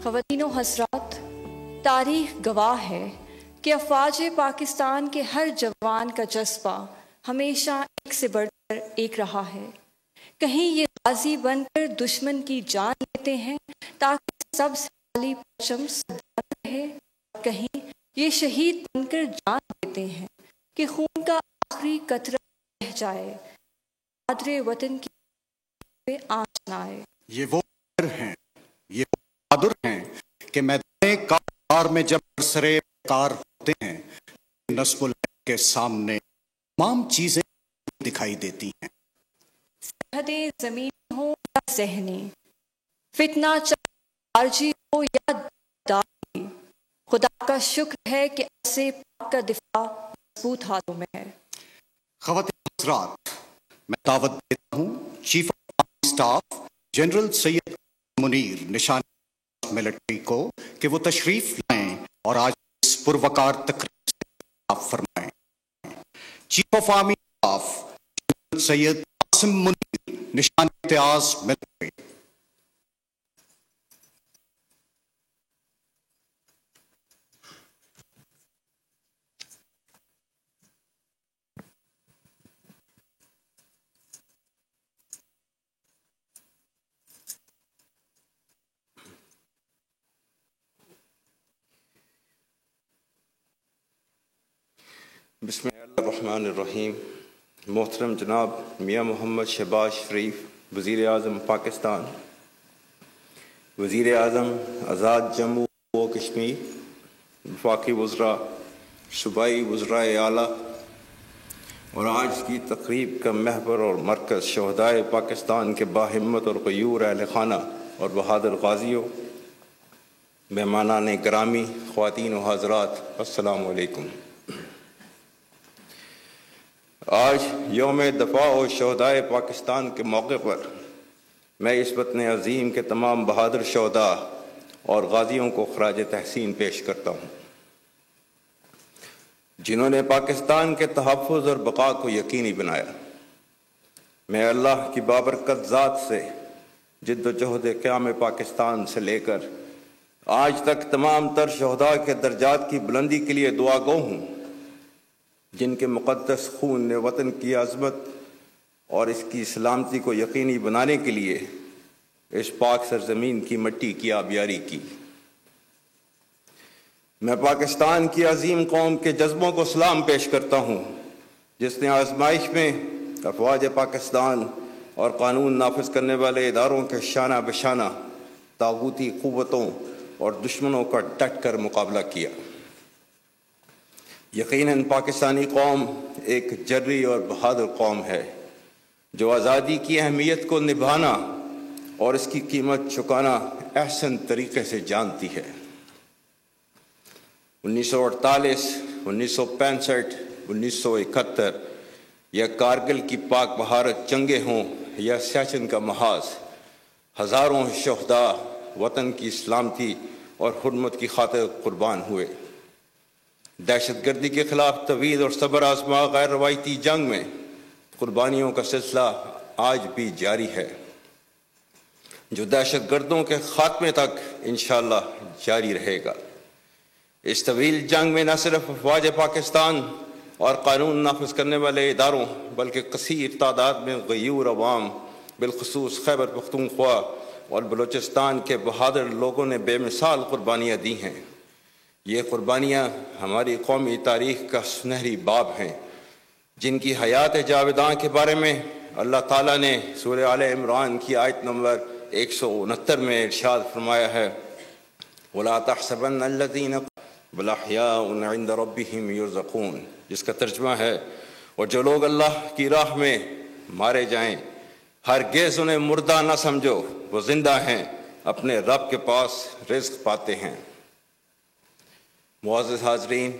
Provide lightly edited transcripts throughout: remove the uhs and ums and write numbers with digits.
خواتین و حضرات، تاریخ گواہ ہے کہ افواج پاکستان کے ہر جوان کا جذبہ ہمیشہ ایک سے بڑھ کر ایک رہا ہے۔ کہیں یہ غازی بن کر دشمن کی جان لیتے ہیں تاکہ سب سے عالی پرچم سلطنت رہے، اور کہیں یہ شہید بن کر جان دیتے ہیں کہ خون کا آخری قطرہ بہہ جائے، قادر وطن کی پہ آنچ نہ آئے۔ یہ وہ ہیں، یہ وہ بہادر ہیں کہ میدان کار میں جب سرے کار ہوتے ہیں، نصب الحق کے سامنے تمام چیزیں دکھائی دیتی ہیں۔ سرحدیں زمین ہو یا ذہنی، فتنہ چاہے خارجی ہو یا داخلی، خدا کا شکر ہے کہ ایسے پاک کا دفاع مضبوط ہاتھوں میں ہے۔ خواتین حضرات، میں دعوت دیتا ہوں chief of army staff general Syed Munir نشانی ملٹری کو کہ وہ تشریف لائیں اور آج اس پروقار تقریب سے خطاب فرمائیں۔ Chief of army staff general Syed Qasim Munir نشانی امتیاز ملٹری۔ بسم اللہ الرحمن الرحیم۔ محترم جناب میاں محمد شہباز شریف وزیر اعظم پاکستان، وزیر اعظم آزاد جموں و کشمیر، وفاقی وزراء، صوبائی وزرائے اعلیٰ اور آج کی تقریب کا محور اور مرکز شہدائے پاکستان کے باہمت اور غیور اہل خانہ اور بہادر غازیوں، مہمانان گرامی، خواتین و حضرات، السلام علیکم۔ آج یوم دفاع و شہدائے پاکستان کے موقع پر میں اس وطن عظیم کے تمام بہادر شہداء اور غازیوں کو خراج تحسین پیش کرتا ہوں، جنہوں نے پاکستان کے تحفظ اور بقا کو یقینی بنایا۔ میں اللہ کی بابرکت ذات سے جد و جہد قیام پاکستان سے لے کر آج تک تمام تر شہداء کے درجات کی بلندی کے لیے دعا گو ہوں، جن کے مقدس خون نے وطن کی عظمت اور اس کی سلامتی کو یقینی بنانے کے لیے اس پاک سرزمین کی مٹی کی آبیاری کی۔ میں پاکستان کی عظیم قوم کے جذبوں کو سلام پیش کرتا ہوں، جس نے آزمائش میں افواج پاکستان اور قانون نافذ کرنے والے اداروں کے شانہ بشانہ طاغوتی قوتوں اور دشمنوں کا ڈٹ کر مقابلہ کیا۔ یقیناً پاکستانی قوم ایک جرری اور بہادر قوم ہے جو آزادی کی اہمیت کو نبھانا اور اس کی قیمت چکانا احسن طریقے سے جانتی ہے۔ 1948، 1965، 1971 یا کارگل کی پاک بھارت جنگیں ہوں یا سیاچن کا محاذ، ہزاروں شہداء وطن کی سلامتی اور حرمت کی خاطر قربان ہوئے۔ دہشت گردی کے خلاف طویل اور صبر آزما غیر روایتی جنگ میں قربانیوں کا سلسلہ آج بھی جاری ہے، جو دہشت گردوں کے خاتمے تک انشاءاللہ جاری رہے گا۔ اس طویل جنگ میں نہ صرف افواج پاکستان اور قانون نافذ کرنے والے اداروں بلکہ کثیر تعداد میں غیور عوام، بالخصوص خیبر پختونخوا اور بلوچستان کے بہادر لوگوں نے بے مثال قربانیاں دی ہیں۔ یہ قربانیاں ہماری قومی تاریخ کا سنہری باب ہیں، جن کی حیات جاویداں کے بارے میں اللہ تعالیٰ نے سورہ آل عمران کی آیت نمبر 169 میں ارشاد فرمایا ہے، وَلَا تَحْسَبَنَّ الَّذِينَ بَلْ أَحْيَاءٌ عِندَ رَبِّهِمْ يُرْزَقُونَ، جس کا ترجمہ ہے، اور جو لوگ اللہ کی راہ میں مارے جائیں ہرگز انہیں مردہ نہ سمجھو، وہ زندہ ہیں، اپنے رب کے پاس رزق پاتے ہیں۔ معزز حاضرین،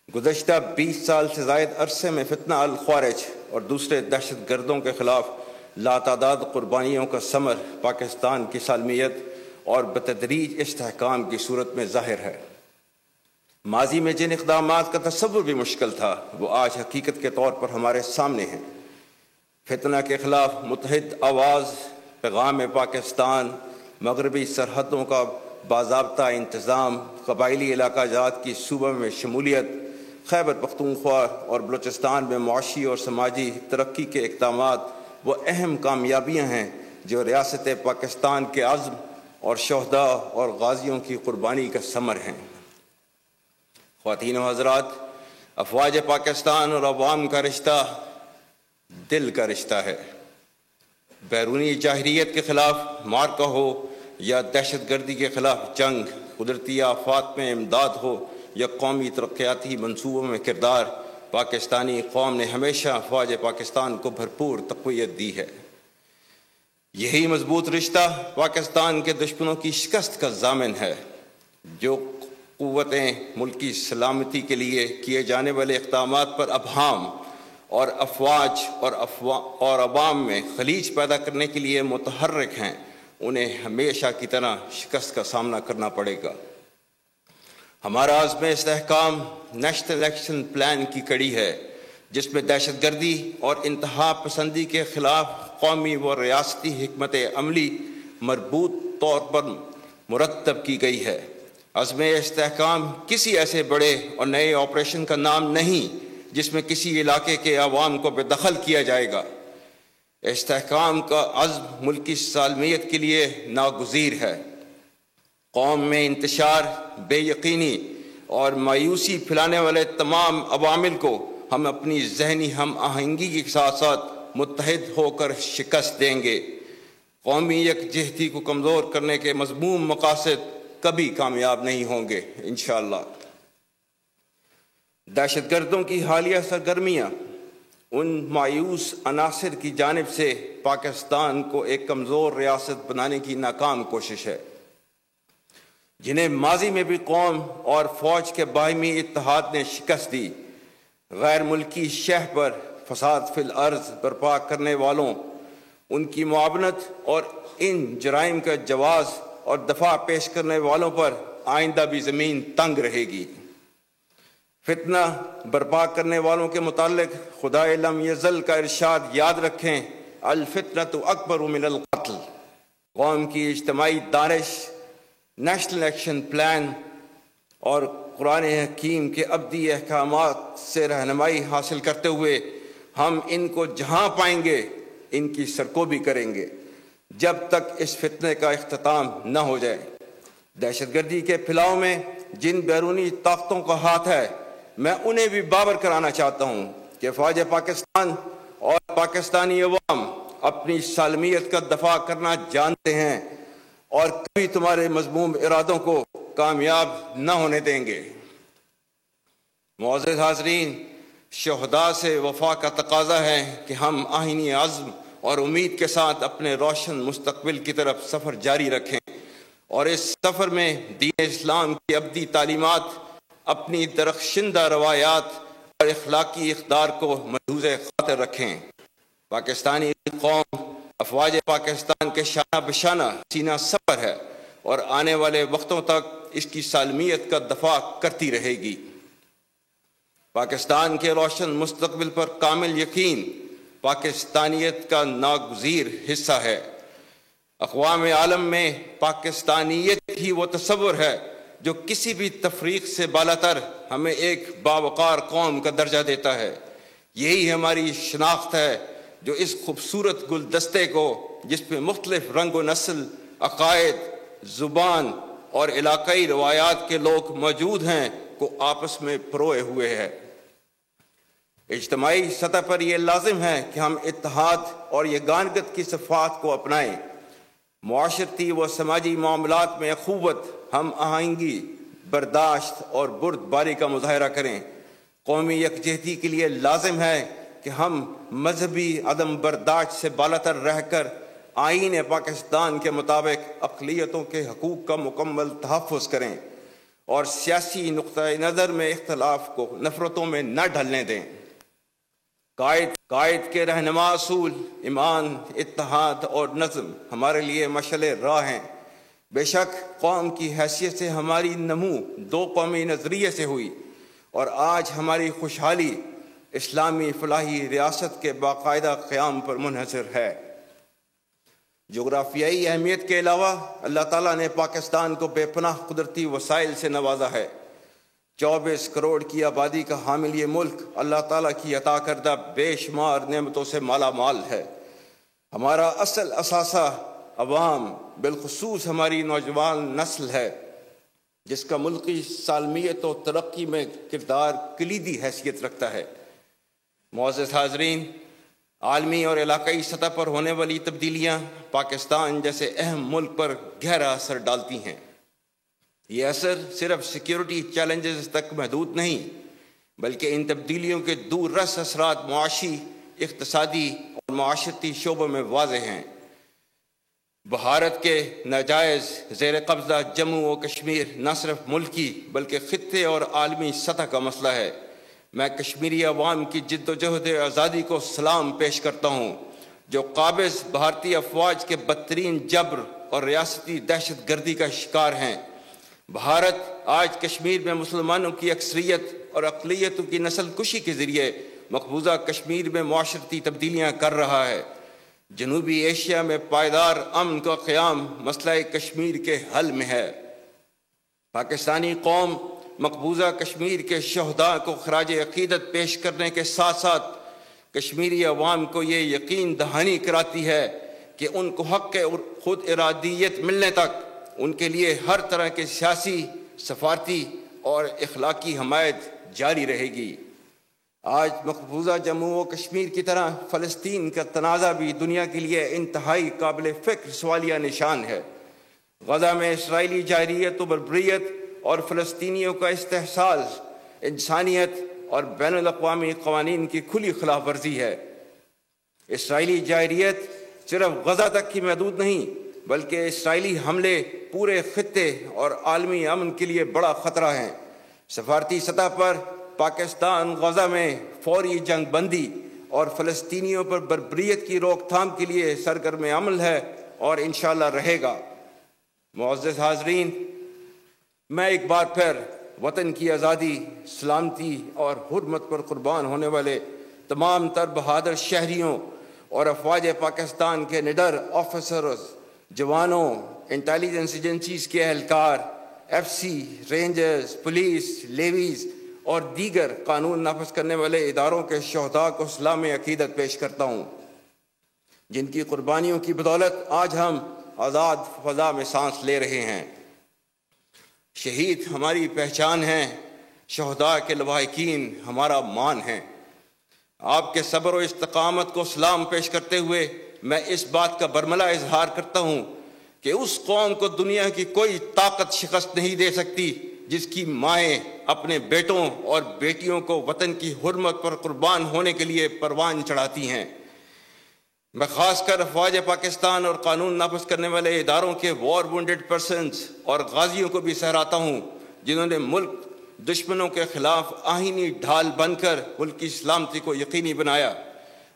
گزشتہ 20 سال سے زائد عرصے میں فتنہ الخوارج اور دوسرے دہشت گردوں کے خلاف لاتعداد قربانیوں کا ثمر پاکستان کی سالمیت اور بتدریج استحکام کی صورت میں ظاہر ہے۔ ماضی میں جن اقدامات کا تصور بھی مشکل تھا وہ آج حقیقت کے طور پر ہمارے سامنے ہیں۔ فتنہ کے خلاف متحد آواز، پیغام پاکستان، مغربی سرحدوں کا باضابطہ انتظام، قبائلی علاقہ جات کی صوبہ میں شمولیت، خیبر پختونخوا اور بلوچستان میں معاشی اور سماجی ترقی کے اقدامات وہ اہم کامیابیاں ہیں جو ریاست پاکستان کے عزم اور شہداء اور غازیوں کی قربانی کا ثمر ہیں۔ خواتین و حضرات، افواج پاکستان اور عوام کا رشتہ دل کا رشتہ ہے۔ بیرونی جاہریت کے خلاف معرکہ ہو یا دہشت گردی کے خلاف جنگ، قدرتی آفات میں امداد ہو یا قومی ترقیاتی منصوبوں میں کردار، پاکستانی قوم نے ہمیشہ افواج پاکستان کو بھرپور تقویت دی ہے۔ یہی مضبوط رشتہ پاکستان کے دشمنوں کی شکست کا ضامن ہے۔ جو قوتیں ملکی سلامتی کے لیے کیے جانے والے اقدامات پر ابہام اور افواج اور عوام میں خلیج پیدا کرنے کے لیے متحرک ہیں، انہیں ہمیشہ کی طرح شکست کا سامنا کرنا پڑے گا۔ ہمارا عزم استحکام نیشنل ایکشن پلان کی کڑی ہے، جس میں دہشت گردی اور انتہا پسندی کے خلاف قومی و ریاستی حکمت عملی مربوط طور پر مرتب کی گئی ہے۔ عزم استحکام کسی ایسے بڑے اور نئے آپریشن کا نام نہیں جس میں کسی علاقے کے عوام کو بے دخل کیا جائے گا۔ استحکام کا عزم ملکی سالمیت کے لیے ناگزیر ہے۔ قوم میں انتشار، بے یقینی اور مایوسی پھیلانے والے تمام عوامل کو ہم اپنی ذہنی ہم آہنگی کے ساتھ ساتھ متحد ہو کر شکست دیں گے۔ قومی یکجہتی کو کمزور کرنے کے مذموم مقاصد کبھی کامیاب نہیں ہوں گے انشاءاللہ۔ دہشت گردوں کی حالیہ سرگرمیاں ان مایوس عناصر کی جانب سے پاکستان کو ایک کمزور ریاست بنانے کی ناکام کوشش ہے، جنہیں ماضی میں بھی قوم اور فوج کے باہمی اتحاد نے شکست دی۔ غیر ملکی شہ پر فساد فی الارض برپا کرنے والوں، ان کی معاونت اور ان جرائم کا جواز اور دفاع پیش کرنے والوں پر آئندہ بھی زمین تنگ رہے گی۔ فتنہ برپا کرنے والوں کے متعلق خدائے لم یزل کا ارشاد یاد رکھیں، الفتنۃ اکبر من القتل۔ قوم کی اجتماعی دانش، نیشنل ایکشن پلان اور قرآن حکیم کے ابدی احکامات سے رہنمائی حاصل کرتے ہوئے ہم ان کو جہاں پائیں گے ان کی سرکوبی کریں گے، جب تک اس فتنے کا اختتام نہ ہو جائے۔ دہشت گردی کے پھیلاؤ میں جن بیرونی طاقتوں کا ہاتھ ہے، میں انہیں بھی باور کرانا چاہتا ہوں کہ فوج پاکستان اور پاکستانی عوام اپنی سالمیت کا دفاع کرنا جانتے ہیں اور کبھی تمہارے مذموم ارادوں کو کامیاب نہ ہونے دیں گے۔ معزز حاضرین، شہداء سے وفا کا تقاضا ہے کہ ہم آئینی عزم اور امید کے ساتھ اپنے روشن مستقبل کی طرف سفر جاری رکھیں اور اس سفر میں دین اسلام کی ابدی تعلیمات، اپنی درخشندہ روایات اور اخلاقی اقدار کو ملحوظ خاطر رکھیں۔ پاکستانی قوم افواج پاکستان کے شانہ بشانہ سینہ سپر ہے اور آنے والے وقتوں تک اس کی سالمیت کا دفاع کرتی رہے گی۔ پاکستان کے روشن مستقبل پر کامل یقین پاکستانیت کا ناگزیر حصہ ہے۔ اقوام عالم میں پاکستانیت ہی وہ تصور ہے جو کسی بھی تفریق سے بالاتر ہمیں ایک باوقار قوم کا درجہ دیتا ہے۔ یہی ہماری شناخت ہے جو اس خوبصورت گلدستے کو، جس میں مختلف رنگ و نسل، عقائد، زبان اور علاقائی روایات کے لوگ موجود ہیں، کو آپس میں پروئے ہوئے ہے۔ اجتماعی سطح پر یہ لازم ہے کہ ہم اتحاد اور یگانگت کی صفات کو اپنائیں۔ معاشرتی و سماجی معاملات میں اخوت، ہم آہنگی، برداشت اور بردباری کا مظاہرہ کریں۔ قومی یکجہتی کے لیے لازم ہے کہ ہم مذہبی عدم برداشت سے بالاتر رہ کر آئین پاکستان کے مطابق اقلیتوں کے حقوق کا مکمل تحفظ کریں اور سیاسی نقطۂ نظر میں اختلاف کو نفرتوں میں نہ ڈھلنے دیں۔ قائد کے رہنما اصول ایمان، اتحاد اور نظم ہمارے لیے مشعل راہ ہیں۔ بے شک قوم کی حیثیت سے ہماری نمو دو قومی نظریے سے ہوئی اور آج ہماری خوشحالی اسلامی فلاحی ریاست کے باقاعدہ قیام پر منحصر ہے۔ جغرافیائی اہمیت کے علاوہ اللہ تعالیٰ نے پاکستان کو بے پناہ قدرتی وسائل سے نوازا ہے۔ 24 کروڑ کی آبادی کا حامل یہ ملک اللہ تعالیٰ کی عطا کردہ بے شمار نعمتوں سے مالا مال ہے۔ ہمارا اصل اثاثہ عوام، بالخصوص ہماری نوجوان نسل ہے، جس کا ملکی سالمیت و ترقی میں کردار کلیدی حیثیت رکھتا ہے۔ معزز حاضرین، عالمی اور علاقائی سطح پر ہونے والی تبدیلیاں پاکستان جیسے اہم ملک پر گہرا اثر ڈالتی ہیں۔ یہ اثر صرف سیکیورٹی چیلنجز تک محدود نہیں، بلکہ ان تبدیلیوں کے دور رس اثرات معاشی، اقتصادی اور معاشرتی شعبوں میں واضح ہیں۔ بھارت کے ناجائز زیر قبضہ جموں و کشمیر نہ صرف ملکی بلکہ خطے اور عالمی سطح کا مسئلہ ہے۔ میں کشمیری عوام کی جد و جہد آزادی کو سلام پیش کرتا ہوں، جو قابض بھارتی افواج کے بدترین جبر اور ریاستی دہشت گردی کا شکار ہیں۔ بھارت آج کشمیر میں مسلمانوں کی اکثریت اور اقلیتوں کی نسل کشی کے ذریعے مقبوضہ کشمیر میں معاشرتی تبدیلیاں کر رہا ہے۔ جنوبی ایشیا میں پائیدار امن کا قیام مسئلہ کشمیر کے حل میں ہے۔ پاکستانی قوم مقبوضہ کشمیر کے شہداء کو خراج عقیدت پیش کرنے کے ساتھ ساتھ کشمیری عوام کو یہ یقین دہانی کراتی ہے کہ ان کو حق خود ارادیت ملنے تک ان کے لیے ہر طرح کے سیاسی، سفارتی اور اخلاقی حمایت جاری رہے گی۔ آج مقبوضہ جموں و کشمیر کی طرح فلسطین کا تنازع بھی دنیا کے لیے انتہائی قابل فکر سوالیہ نشان ہے۔ غزہ میں اسرائیلی جارحیت و بربریت اور فلسطینیوں کا استحصال انسانیت اور بین الاقوامی قوانین کی کھلی خلاف ورزی ہے۔ اسرائیلی جارحیت صرف غزہ تک ہی محدود نہیں، بلکہ اسرائیلی حملے پورے خطے اور عالمی امن کے لیے بڑا خطرہ ہیں۔ سفارتی سطح پر پاکستان غزہ میں فوری جنگ بندی اور فلسطینیوں پر بربریت کی روک تھام کے لیے سرگرم عمل ہے اور انشاءاللہ رہے گا۔ معزز حاضرین، میں ایک بار پھر وطن کی آزادی، سلامتی اور حرمت پر قربان ہونے والے تمام تر بہادر شہریوں اور افواج پاکستان کے نڈر آفیسرز، جوانوں، انٹیلیجنس ایجنسیز کے اہلکار، F C, rangers, police, levies اور دیگر قانون نافذ کرنے والے اداروں کے شہداء کو سلام عقیدت پیش کرتا ہوں، جن کی قربانیوں کی بدولت آج ہم آزاد فضا میں سانس لے رہے ہیں۔ شہید ہماری پہچان ہیں، شہداء کے لواحقین ہمارا مان ہیں۔ آپ کے صبر و استقامت کو سلام پیش کرتے ہوئے میں اس بات کا برملا اظہار کرتا ہوں کہ اس قوم کو دنیا کی کوئی طاقت شکست نہیں دے سکتی جس کی مائیں اپنے بیٹوں اور بیٹیوں کو وطن کی حرمت پر قربان ہونے کے لیے پروان چڑھاتی ہیں۔ میں خاص کر افواج پاکستان اور قانون نافذ کرنے والے اداروں کے وار وونڈڈ پرسنز اور غازیوں کو بھی سراہتا ہوں، جنہوں نے ملک دشمنوں کے خلاف آئینی ڈھال بن کر ملک کی سلامتی کو یقینی بنایا۔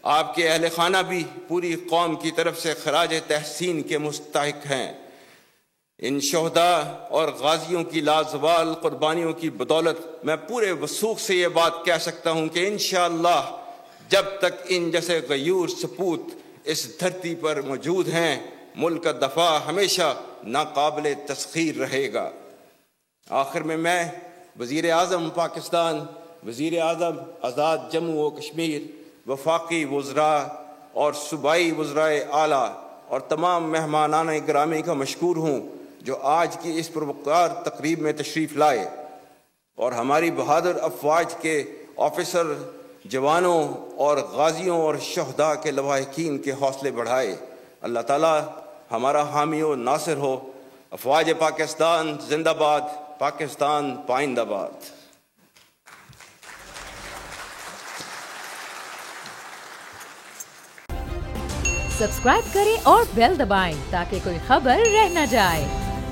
آپ کے اہل خانہ بھی پوری قوم کی طرف سے خراج تحسین کے مستحق ہیں۔ ان شہداء اور غازیوں کی لازوال قربانیوں کی بدولت میں پورے وثوق سے یہ بات کہہ سکتا ہوں کہ انشاءاللہ جب تک ان جیسے غیور سپوت اس دھرتی پر موجود ہیں، ملک کا دفاع ہمیشہ ناقابل تسخیر رہے گا۔ آخر میں وزیر اعظم پاکستان، وزیر اعظم آزاد جموں و کشمیر، وفاقی وزراء اور صوبائی وزرائے اعلیٰ اور تمام مہمانان گرامی کا مشکور ہوں جو آج کی اس پروقار تقریب میں تشریف لائے اور ہماری بہادر افواج کے آفیسر، جوانوں اور غازیوں اور شہداء کے لواحقین کے حوصلے بڑھائے۔ اللہ تعالیٰ ہمارا حامی و ناصر ہو۔ افواج پاکستان زندہ باد، پاکستان پائندہ باد۔ سبسکرائب کریں اور بیل دبائیں تاکہ کوئی خبر رہ نہ جائے۔